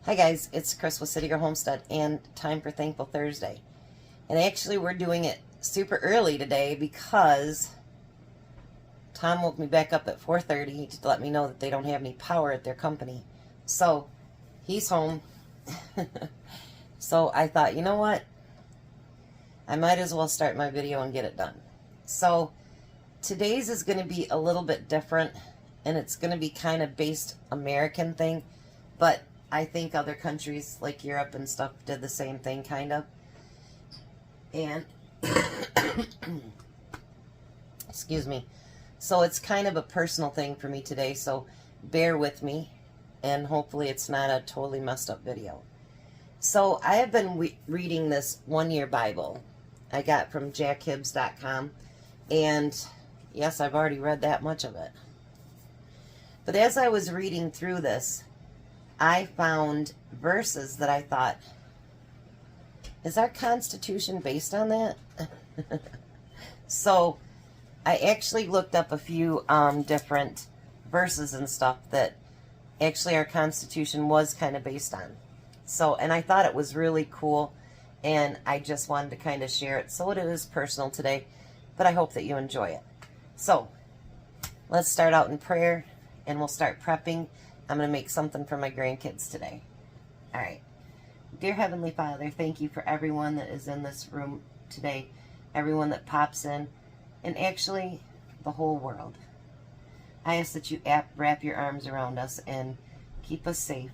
Hi guys, it's Chris with City Girl Homestead and time for Thankful Thursday. And actually we're doing it super early today because Tom woke me back up at 4:30 to let me know that they don't have any power at their company. So he's home. So I thought, you know what? I might as well start my video and get it done. So today's is going to be a little bit different, and it's going to be kind of based American thing, but I think other countries like Europe and stuff did the same thing, kind of. And, excuse me. So it's kind of a personal thing for me today, so bear with me, and hopefully it's not a totally messed up video. So I have been reading this one-year Bible I got from jackhibbs.com, and yes, I've already read that much of it. But as I was reading through this, I found verses that I thought, is our Constitution based on that? So I actually looked up a few different verses and stuff that actually our Constitution was kind of based on. So, and I thought it was really cool, and I just wanted to kind of share it. So it is personal today, but I hope that you enjoy it. So let's start out in prayer, and we'll start prepping. I'm going to make something for my grandkids today. All right. Dear Heavenly Father, thank you for everyone that is in this room today, everyone that pops in, and actually the whole world. I ask that you wrap your arms around us and keep us safe.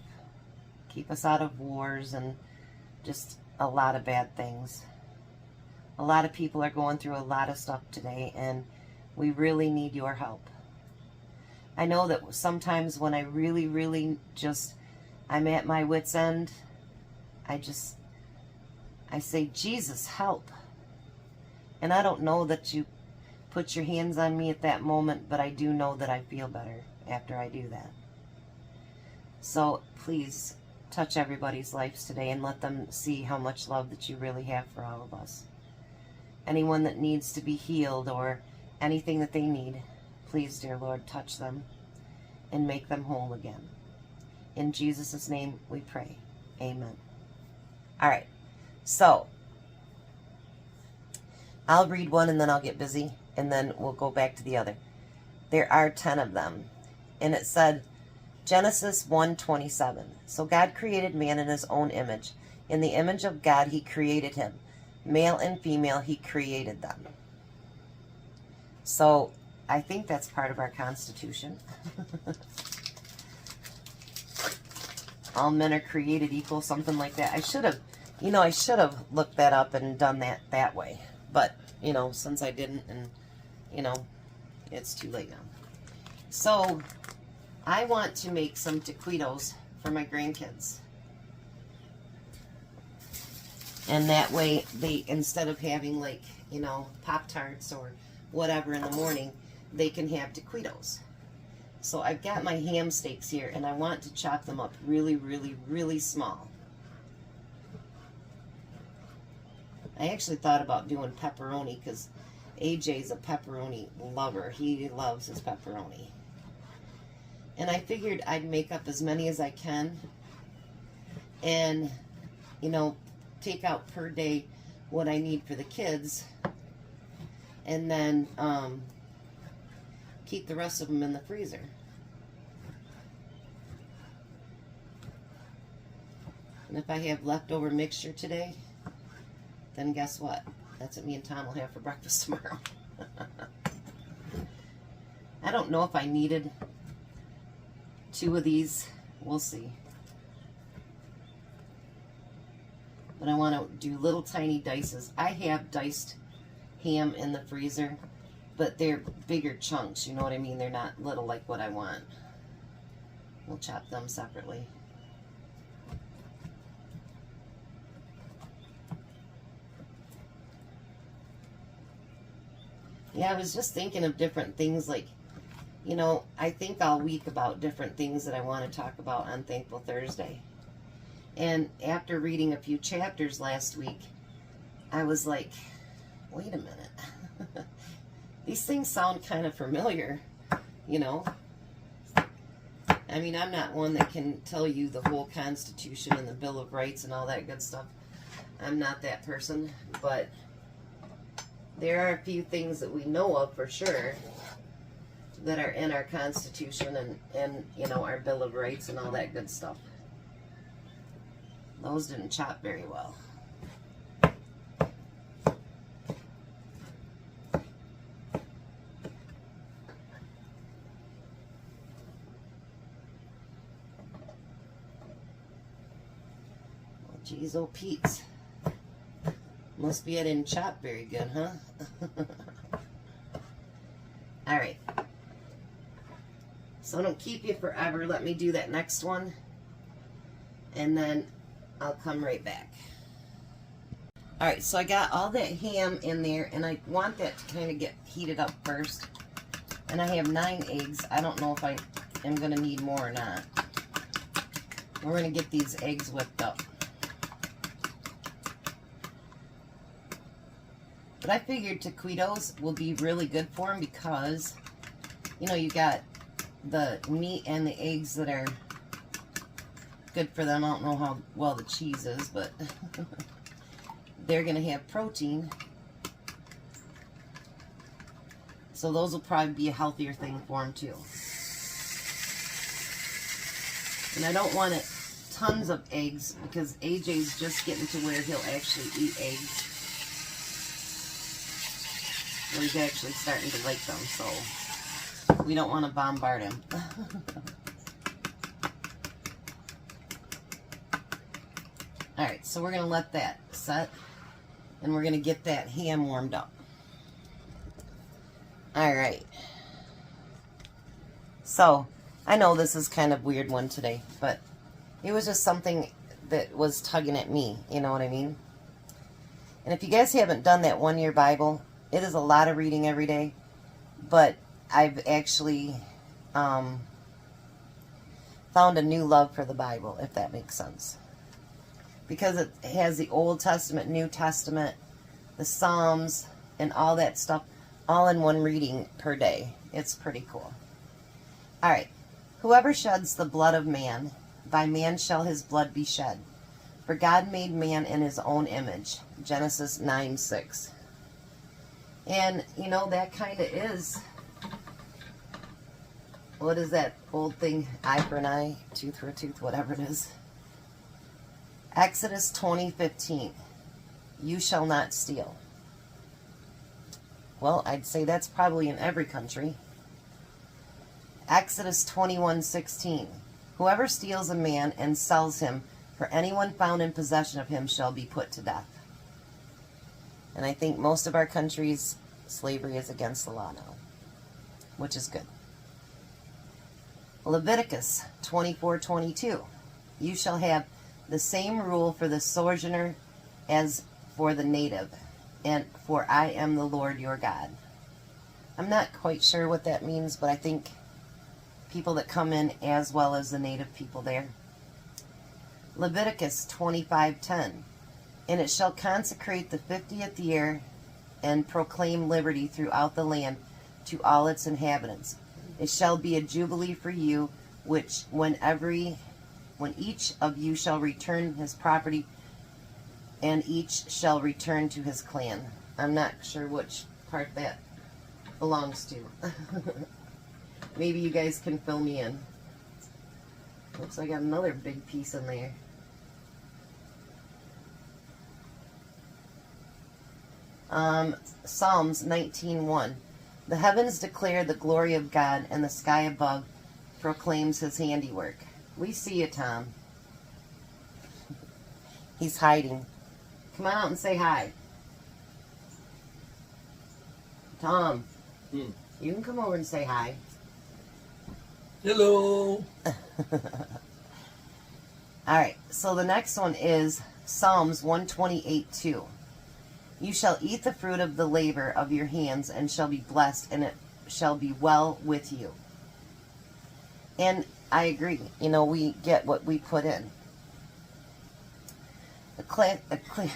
Keep us out of wars and just a lot of bad things. A lot of people are going through a lot of stuff today, and we really need your help. I know that sometimes when I really just, I'm at my wit's end, I say, Jesus, help. And I don't know that you put your hands on me at that moment, but I do know that I feel better after I do that. So please touch everybody's lives today and let them see how much love that you really have for all of us. Anyone that needs to be healed or anything that they need, please, dear Lord, touch them and make them whole again. In Jesus' name we pray. Amen. All right. So I'll read one and then I'll get busy, and then we'll go back to the other. There are 10 of them. And it said, Genesis 1:27. So God created man in his own image. In the image of God he created him. Male and female he created them. So I think that's part of our Constitution. All men are created equal, something like that. I should have looked that up and done that way. But, since I didn't, and, it's too late now. So I want to make some taquitos for my grandkids. And that way, they, instead of having Pop-Tarts or whatever in the morning, they can have taquitos. So I've got my ham steaks here, and I want to chop them up really small. I actually thought about doing pepperoni because AJ's a pepperoni lover. He loves his pepperoni. And I figured I'd make up as many as I can and, take out per day what I need for the kids, and then keep the rest of them in the freezer. And if I have leftover mixture today, then guess what? That's what me and Tom will have for breakfast tomorrow. I don't know if I needed 2 of these. We'll see. But I want to do little tiny dices. I have diced ham in the freezer, but they're bigger chunks, you know what I mean? They're not little like what I want. We'll chop them separately. Yeah, I was just thinking of different things, like, I think all week about different things that I want to talk about on Thankful Thursday. And after reading a few chapters last week, I was like, wait a minute. These things sound kind of familiar, I mean, I'm not one that can tell you the whole Constitution and the Bill of Rights and all that good stuff. I'm not that person, but there are a few things that we know of for sure that are in our Constitution and you know, our Bill of Rights and all that good stuff. Those didn't chop very well. Geez, oh Pete's. Must be I didn't chop very good, huh? Alright. So don't keep you forever. Let me do that next one. And then I'll come right back. Alright, so I got all that ham in there. And I want that to kind of get heated up first. And I have 9 eggs. I don't know if I am going to need more or not. We're going to get these eggs whipped up. But I figured taquitos will be really good for them because, you know, you got the meat and the eggs that are good for them. I don't know how well the cheese is, but they're going to have protein. So those will probably be a healthier thing for them too. And I don't want it tons of eggs because AJ's just getting to where he'll actually eat eggs. Well, he's actually starting to like them, so we don't want to bombard him. Alright, so we're going to let that set, and we're going to get that ham warmed up. Alright. So, I know this is kind of a weird one today, but it was just something that was tugging at me, you know what I mean? And if you guys haven't done that one-year Bible, it is a lot of reading every day, but I've actually found a new love for the Bible, if that makes sense. Because it has the Old Testament, New Testament, the Psalms, and all that stuff, all in one reading per day. It's pretty cool. Alright. Whoever sheds the blood of man, by man shall his blood be shed. For God made man in his own image. Genesis 9:6. And, you know, that kind of is, what is that old thing? Eye for an eye, tooth for a tooth, whatever it is. Exodus 20:15. You shall not steal. Well, I'd say that's probably in every country. Exodus 21:16. Whoever steals a man and sells him, for anyone found in possession of him shall be put to death. And I think most of our countries, slavery is against the law now, which is good. Leviticus 24:22. You shall have the same rule for the sojourner as for the native, and for I am the Lord your God. I'm not quite sure what that means, but I think people that come in as well as the native people there. Leviticus 25:10. And it shall consecrate the 50th year and proclaim liberty throughout the land to all its inhabitants. It shall be a jubilee for you, which when each of you shall return his property, and each shall return to his clan. I'm not sure which part that belongs to. Maybe you guys can fill me in. Looks like I got another big piece in there. Psalms 19:1. The heavens declare the glory of God, and the sky above proclaims his handiwork. We see you, Tom. He's hiding. Come on out and say hi. Tom, you can come over and say hi. Hello. Alright, so the next one is Psalms 128:2. You shall eat the fruit of the labor of your hands, and shall be blessed, and it shall be well with you. And I agree. You know, we get what we put in. Ecclesiastes,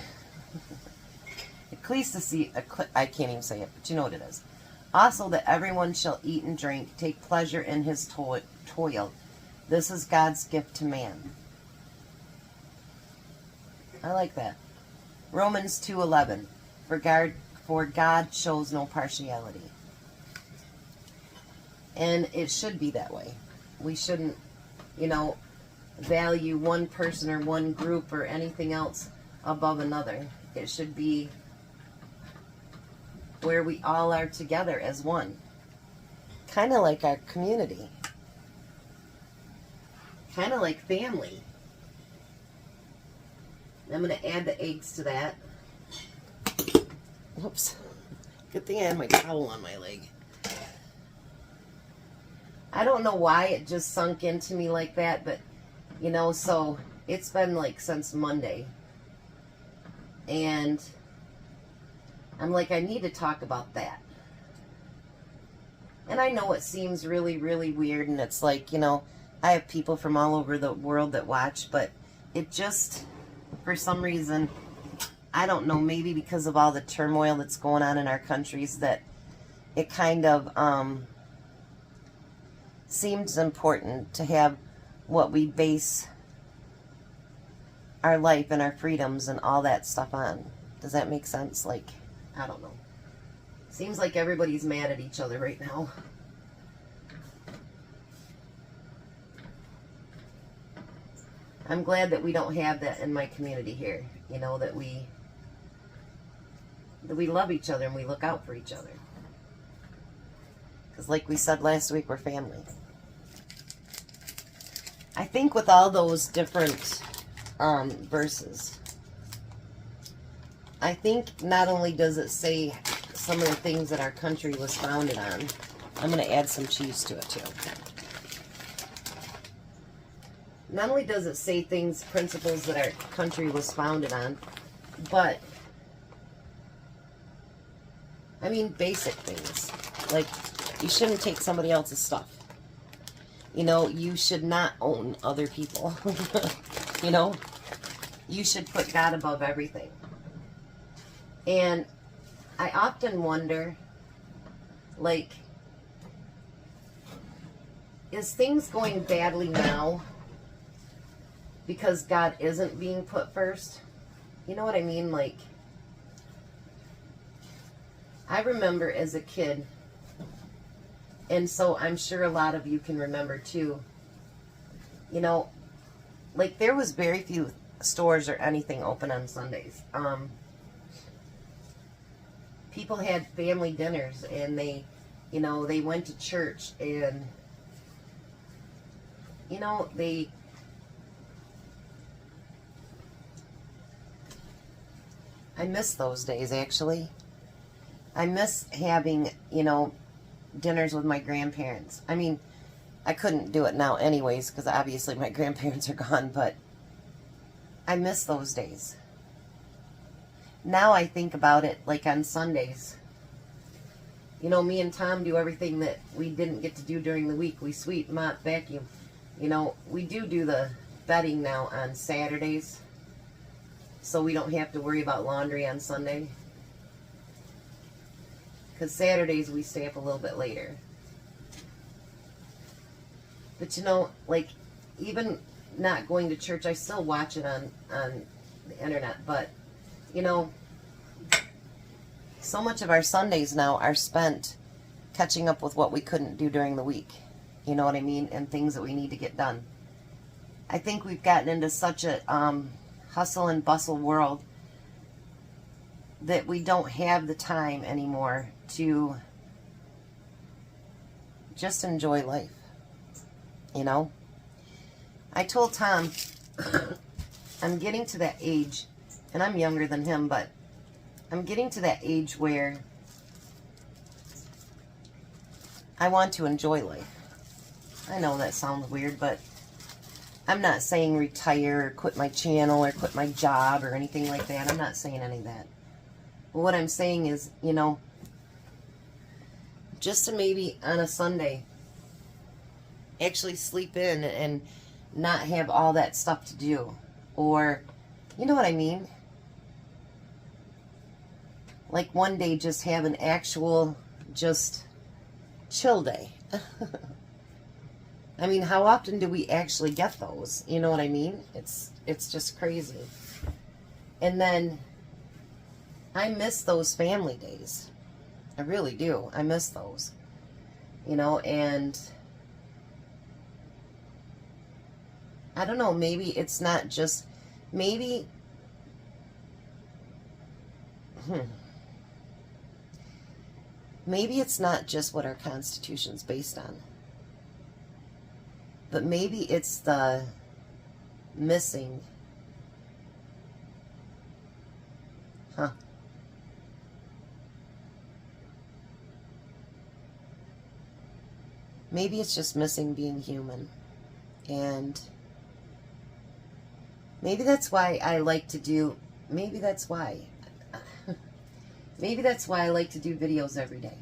I can't even say it, but you know what it is. Also that everyone shall eat and drink, take pleasure in his toil, This is God's gift to man. I like that. Romans 2:11. For God shows no partiality. And it should be that way. We shouldn't, value one person or one group or anything else above another. It should be where we all are together as one. Kind of like our community. Kind of like family. I'm going to add the eggs to that. Whoops. Good thing I had my towel on my leg. I don't know why it just sunk into me like that, but, so it's been like since Monday. And I'm like, I need to talk about that. And I know it seems really, really weird, and it's like, I have people from all over the world that watch, but it just, for some reason, I don't know, maybe because of all the turmoil that's going on in our countries, that it kind of seems important to have what we base our life and our freedoms and all that stuff on. Does that make sense? Like, I don't know. Seems like everybody's mad at each other right now. I'm glad that we don't have that in my community here. That we love each other and we look out for each other. Because like we said last week, we're family. I think with all those different verses, I think not only does it say some of the things that our country was founded on, I'm going to add some cheese to it too. Not only does it say things, principles that our country was founded on, but, I mean, basic things. Like, you shouldn't take somebody else's stuff. You should not own other people. You should put God above everything. And I often wonder, like, is things going badly now because God isn't being put first? You know what I mean? Like, I remember as a kid, and so I'm sure a lot of you can remember too, like there was very few stores or anything open on Sundays. People had family dinners, and they went to church, and, I miss those days, actually. I miss having, dinners with my grandparents. I mean, I couldn't do it now anyways, because obviously my grandparents are gone, but I miss those days. Now I think about it like on Sundays. Me and Tom do everything that we didn't get to do during the week. We sweep, mop, vacuum. We do the bedding now on Saturdays, so we don't have to worry about laundry on Sunday. Because Saturdays we stay up a little bit later. But like, even not going to church, I still watch it on the internet. But, so much of our Sundays now are spent catching up with what we couldn't do during the week. You know what I mean? And things that we need to get done. I think we've gotten into such a hustle and bustle world that we don't have the time anymore to just enjoy life. I told Tom I'm getting to that age, and I'm younger than him, but I'm getting to that age where I want to enjoy life. I know that sounds weird, but I'm not saying retire or quit my channel or quit my job or anything like that. I'm not saying any of that. But what I'm saying is, just to maybe on a Sunday actually sleep in and not have all that stuff to do. Or, you know what I mean? Like one day just have an actual, just chill day. I mean, how often do we actually get those? You know what I mean? It's just crazy. And then I miss those family days. I really do. I miss those. You know, and I don't know, maybe it's not just, maybe, maybe it's not just what our Constitution's based on. But maybe it's the missing, maybe it's just missing being human. And maybe that's why I like to do, maybe that's why I like to do videos every day.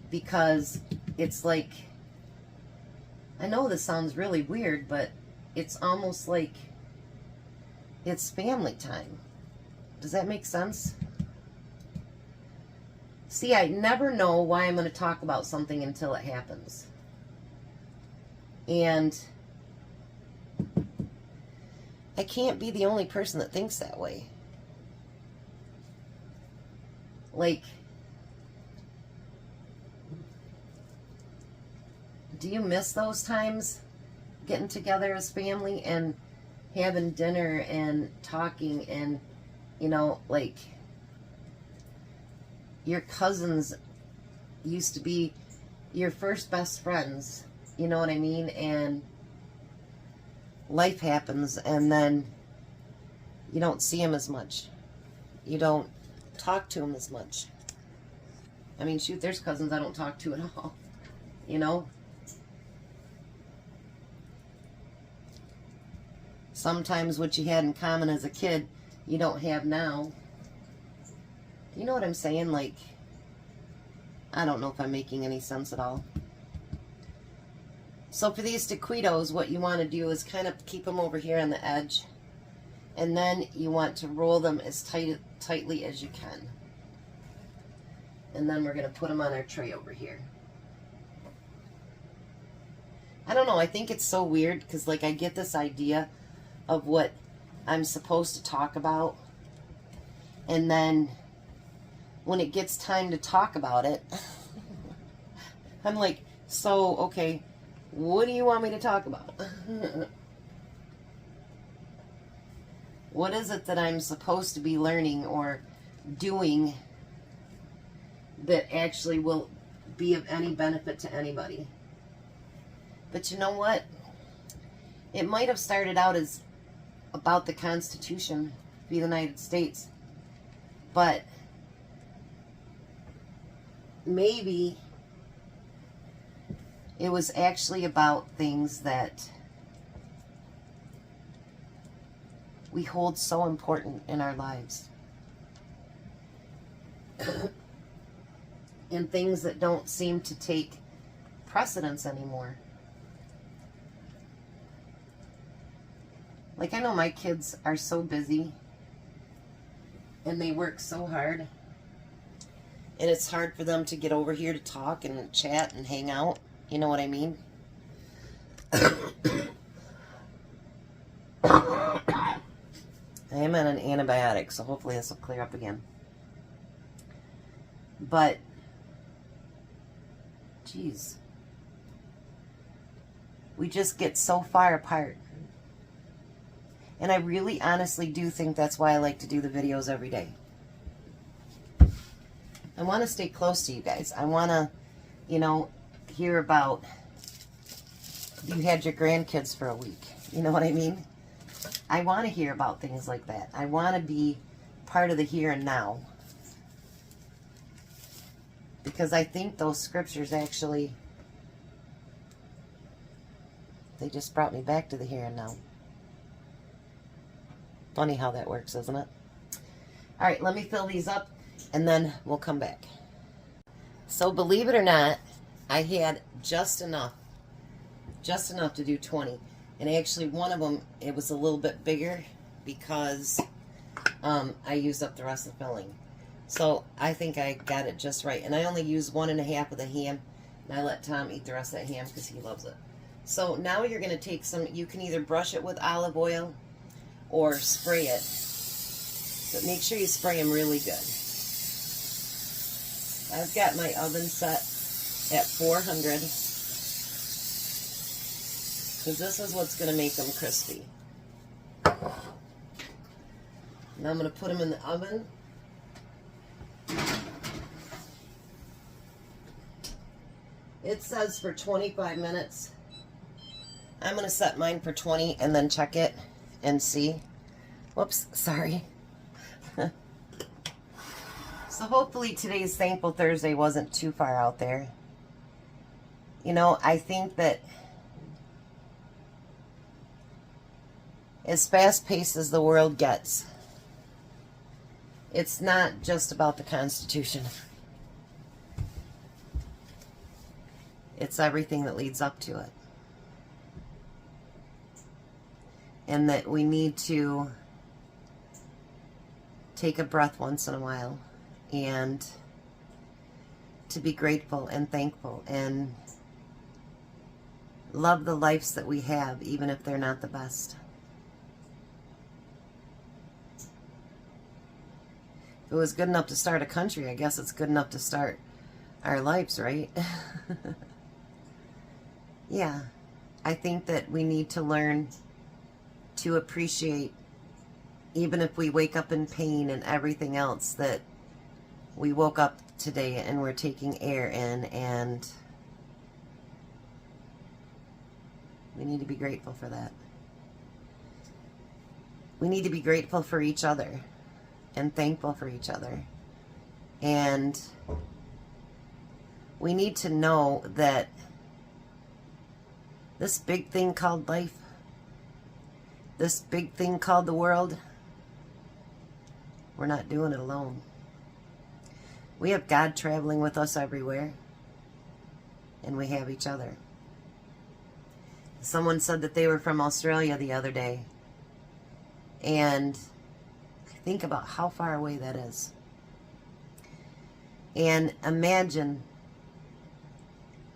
Because it's like, I know this sounds really weird, but it's almost like it's family time. Does that make sense? See, I never know why I'm going to talk about something until it happens. And I can't be the only person that thinks that way. Like, do you miss those times getting together as family and having dinner and talking and, you know, like, your cousins used to be your first best friends, you know what I mean? And life happens and then you don't see them as much. You don't talk to them as much. I mean, shoot, there's cousins I don't talk to at all, you know? Sometimes what you had in common as a kid, you don't have now. You know what I'm saying? Like, I don't know if I'm making any sense at all. So for these taquitos, what you want to do is kind of keep them over here on the edge. And then you want to roll them as tightly as you can. And then we're going to put them on our tray over here. I don't know, I think it's so weird because, like, I get this idea of what I'm supposed to talk about. And then when it gets time to talk about it, I'm like, so, okay, what do you want me to talk about? What is it that I'm supposed to be learning or doing that actually will be of any benefit to anybody? But you know what? It might have started out as about the Constitution of the United States, but maybe it was actually about things that we hold so important in our lives. And things that don't seem to take precedence anymore. Like, I know my kids are so busy and they work so hard, and it's hard for them to get over here to talk and chat and hang out. You know what I mean? I am on an antibiotic, so hopefully this will clear up again. But, geez, we just get so far apart. And I really honestly do think that's why I like to do the videos every day. I want to stay close to you guys. I want to, you know, hear about you had your grandkids for a week. You know what I mean? I want to hear about things like that. I want to be part of the here and now. Because I think those scriptures actually, they just brought me back to the here and now. Funny how that works, isn't it? All right, let me fill these up and then we'll come back. So believe it or not, I had just enough to do 20. And actually one of them, it was a little bit bigger because I used up the rest of the filling. So I think I got it just right. And I only used 1.5 of the ham. I let Tom eat the rest of that ham because he loves it. So now you're going to take some, you can either brush it with olive oil or spray it. But make sure you spray them really good. I've got my oven set at 400 because this is what's going to make them crispy. Now I'm going to put them in the oven. It says for 25 minutes. I'm going to set mine for 20 and then check it and see. Whoops, sorry. So hopefully today's Thankful Thursday wasn't too far out there. You know, I think that as fast-paced as the world gets, it's not just about the Constitution. It's everything that leads up to it. And that we need to take a breath once in a while and to be grateful and thankful and love the lives that we have, even if they're not the best. If it was good enough to start a country, I guess it's good enough to start our lives, right? Yeah, I think that we need to learn to appreciate, even if we wake up in pain and everything else, that we woke up today and we're taking air in, and we need to be grateful for that. We need to be grateful for each other and thankful for each other. And we need to know that this big thing called life, this big thing called the world, we're not doing it alone. We have God traveling with us everywhere, and we have each other. Someone said that they were from Australia the other day, and I think about how far away that is. And imagine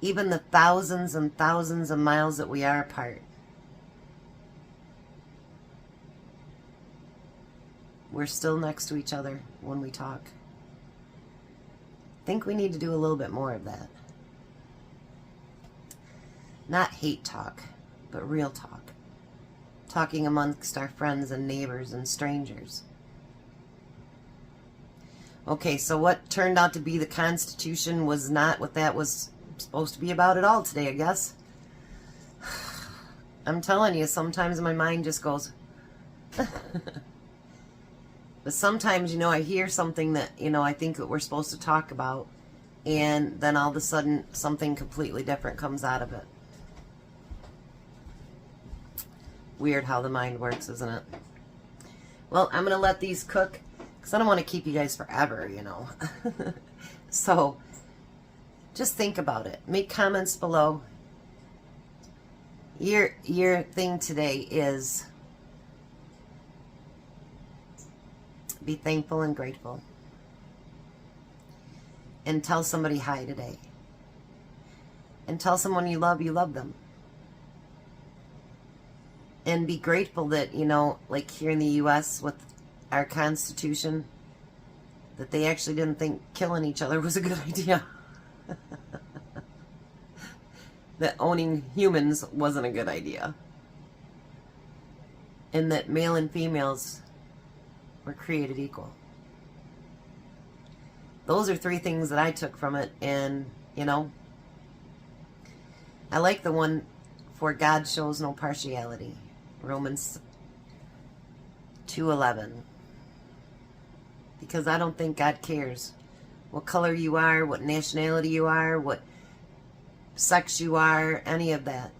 even the thousands and thousands of miles that we are apart. We're still next to each other when we talk. I think we need to do a little bit more of that. Not hate talk, but real talk. Talking amongst our friends and neighbors and strangers. Okay, so what turned out to be the Constitution was not what that was supposed to be about at all today, I guess. I'm telling you, sometimes my mind just goes... But sometimes, you know, I hear something that, you know, I think that we're supposed to talk about, and then all of a sudden something completely different comes out of it. Weird how the mind works, isn't it? Well, I'm going to let these cook, because I don't want to keep you guys forever, you know. So, just think about it. Make comments below. Your thing today is be thankful and grateful. And tell somebody hi today. And tell someone you love them. And be grateful that, you know, like here in the U.S. with our Constitution, that they actually didn't think killing each other was a good idea. That owning humans wasn't a good idea. And that male and females were created equal. Those are 3 things that I took from it. And, you know, I like the one, for God shows no partiality. Romans 2:11. Because I don't think God cares what color you are, what nationality you are, what sex you are, any of that.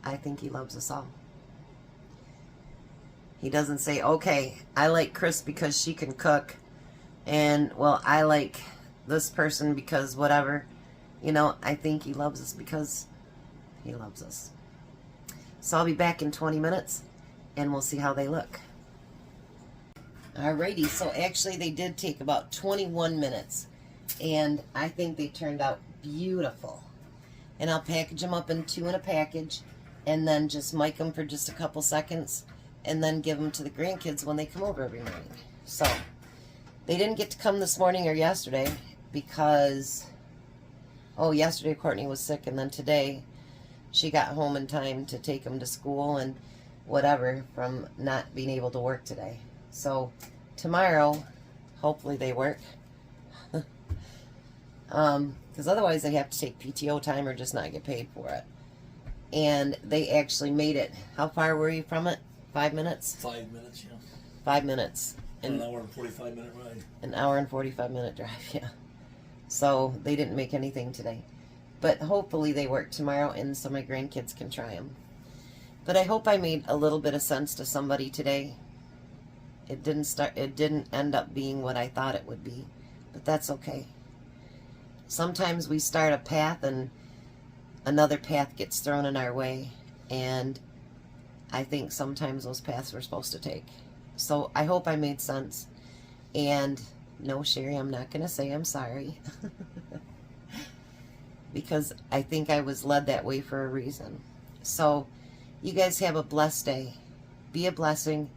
I think He loves us all. He doesn't say, okay, I like Chris because she can cook, and, well, I like this person because whatever. You know, I think He loves us because He loves us. So I'll be back in 20 minutes, and we'll see how they look. Alrighty, so actually they did take about 21 minutes. And I think they turned out beautiful. And I'll package them up in 2 in a package and then just mic them for just a couple seconds and then give them to the grandkids when they come over every morning. So they didn't get to come this morning or yesterday because, yesterday Courtney was sick, and then today she got home in time to take them to school and whatever from not being able to work today. So tomorrow, hopefully they work. Because otherwise they have to take PTO time or just not get paid for it. And they actually made it. How far were you from it? 5 minutes? 5 minutes, yeah. 5 minutes. An hour and 45-minute ride. An hour and 45-minute drive, yeah. So they didn't make anything today. But hopefully they work tomorrow and so my grandkids can try them. But I hope I made a little bit of sense to somebody today. It didn't end up being what I thought it would be. But that's okay. Sometimes we start a path and another path gets thrown in our way, and I think sometimes those paths we're supposed to take. So I hope I made sense. And no, Sherry, I'm not going to say I'm sorry. Because I think I was led that way for a reason. So you guys have a blessed day. Be a blessing.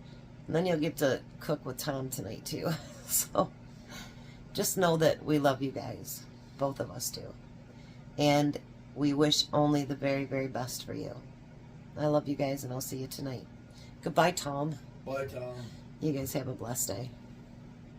And then you'll get to cook with Tom tonight too. So just know that we love you guys. Both of us do. And we wish only the very, very best for you. I love you guys, and I'll see you tonight. Goodbye, Tom. Bye, Tom. You guys have a blessed day.